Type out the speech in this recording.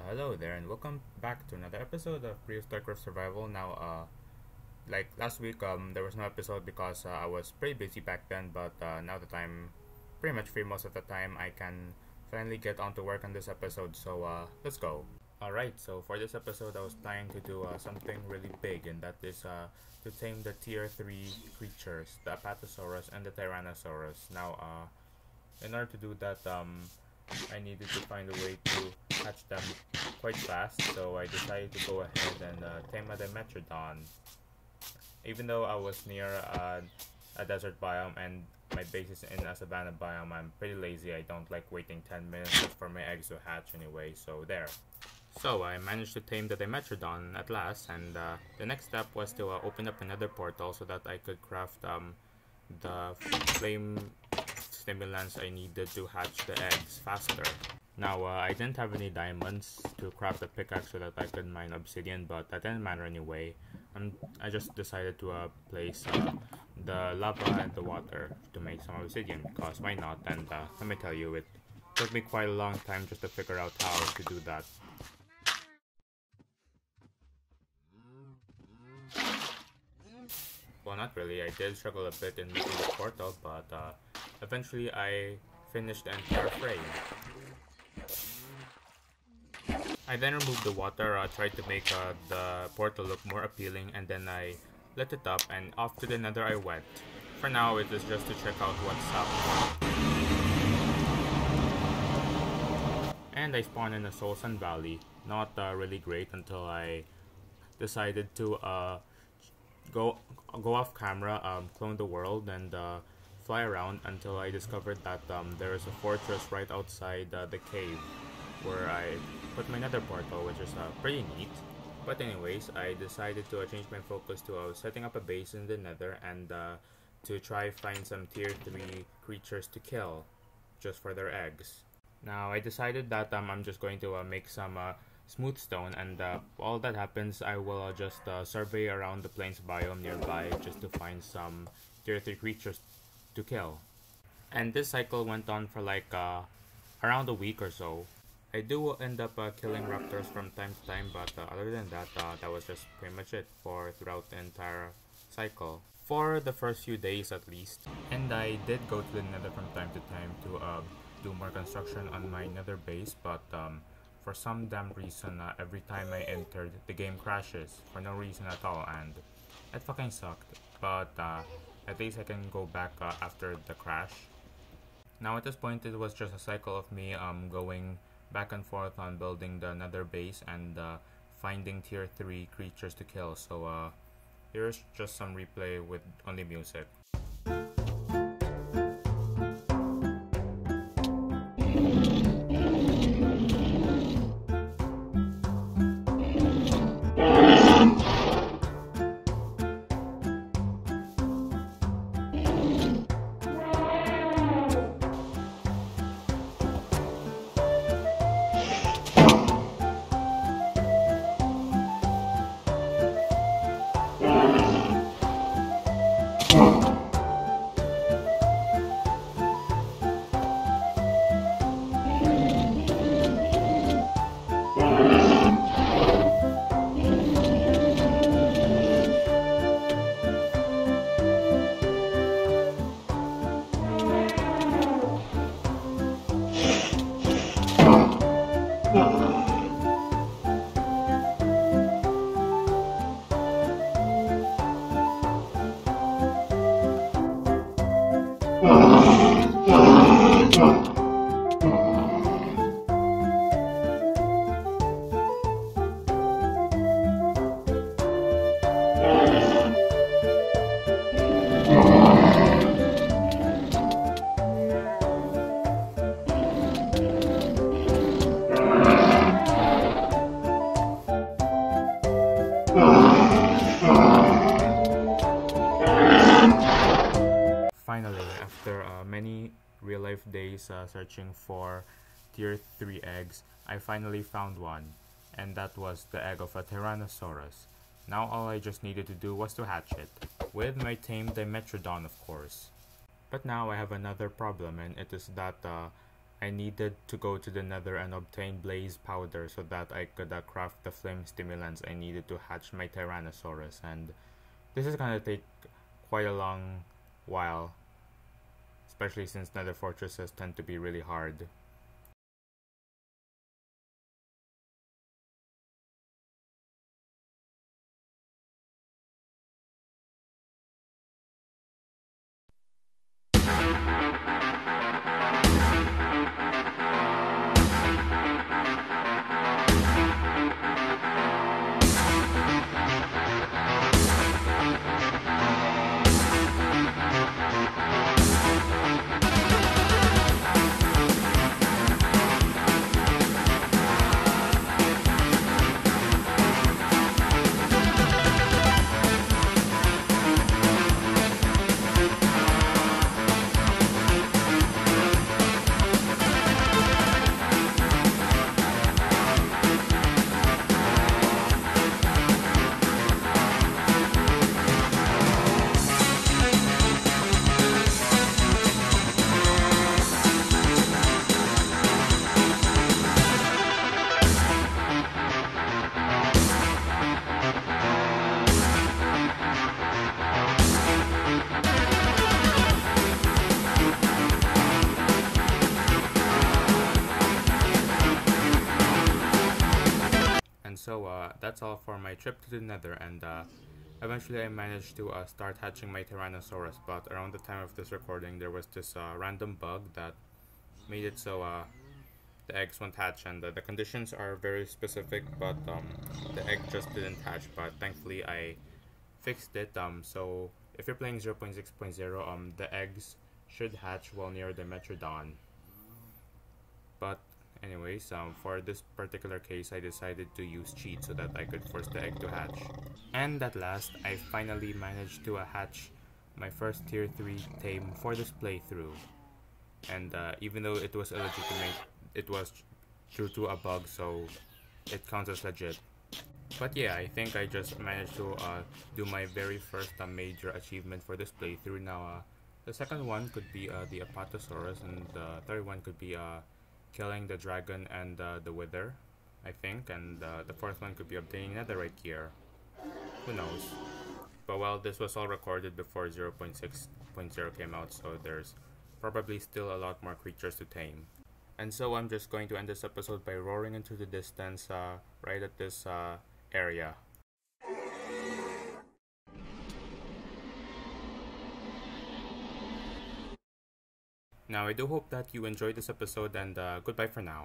Hello there, and welcome back to another episode of Prehistoric Survival. Now, like last week, there was no episode because I was pretty busy back then. But now that I'm pretty much free most of the time, I can finally get on to work on this episode. So let's go. All right. So for this episode, I was planning to do something really big, and that is to tame the tier 3 creatures, the Apatosaurus and the Tyrannosaurus. Now, in order to do that, I needed to find a way to catch them quite fast, so I decided to go ahead and tame a Dimetrodon. Even though I was near a desert biome and my base is in a savanna biome, I'm pretty lazy. I don't like waiting 10 minutes for my eggs to hatch anyway, so there. So I managed to tame the Dimetrodon at last, and the next step was to open up another portal so that I could craft the flame stimulants I needed to hatch the eggs faster. Now, I didn't have any diamonds to craft a pickaxe so that I could mine obsidian, but that didn't matter anyway. I just decided to place the lava and the water to make some obsidian, because why not? And let me tell you, it took me quite a long time just to figure out how to do that. Well, not really. I did struggle a bit in making the portal, but eventually I finished the entire frame. I then removed the water, tried to make the portal look more appealing, and then I lit it up and off to the nether I went. For now, it is just to check out what's up. And I spawned in a Soul Sun Valley. Not really great until I decided to go off camera, clone the world, and fly around until I discovered that there is a fortress right outside the cave where I put my nether portal, which is pretty neat. But anyways, I decided to change my focus to setting up a base in the nether and to try find some tier 3 creatures to kill just for their eggs. Now I decided that I'm just going to make some smooth stone, and while that happens, I will just survey around the plains biome nearby just to find some tier 3 creatures to kill. And this cycle went on for like around a week or so. I do end up killing raptors from time to time, but other than that, that was just pretty much it for throughout the entire cycle. For the first few days at least. And I did go to the nether from time to time to do more construction on my nether base, but for some damn reason, every time I entered, the game crashes for no reason at all, and it fucking sucked. But at least I can go back after the crash. Now at this point, it was just a cycle of me going back and forth on building the nether base and finding tier 3 creatures to kill. So here's just some replay with only music. Finally, after many real-life days searching for tier 3 eggs, I finally found one, and that was the egg of a Tyrannosaurus. Now all I just needed to do was to hatch it, with my tamed Dimetrodon of course. But now I have another problem, and it is that I needed to go to the nether and obtain blaze powder so that I could craft the flame stimulants I needed to hatch my Tyrannosaurus, and this is gonna take quite a long while, especially since nether fortresses tend to be really hard. And so that's all for my trip to the nether, and eventually I managed to start hatching my Tyrannosaurus, but around the time of this recording there was this random bug that made it so the eggs won't hatch, and the conditions are very specific, but the egg just didn't hatch, but thankfully I fixed it. So if you're playing 0.6.0, the eggs should hatch while near the Metrodon. But anyways, for this particular case, I decided to use cheat so that I could force the egg to hatch. And at last, I finally managed to hatch my first tier 3 tame for this playthrough. And even though it was illegitimate, it was due to a bug, so it counts as legit. But yeah, I think I just managed to do my very first major achievement for this playthrough. Now, the second one could be the Apatosaurus, and the third one could be killing the dragon and the wither, I think, and the fourth one could be obtaining netherite gear. Who knows? But well, this was all recorded before 0.6.0 came out, so there's probably still a lot more creatures to tame. And so I'm just going to end this episode by roaring into the distance right at this area. Now, I do hope that you enjoyed this episode, and goodbye for now.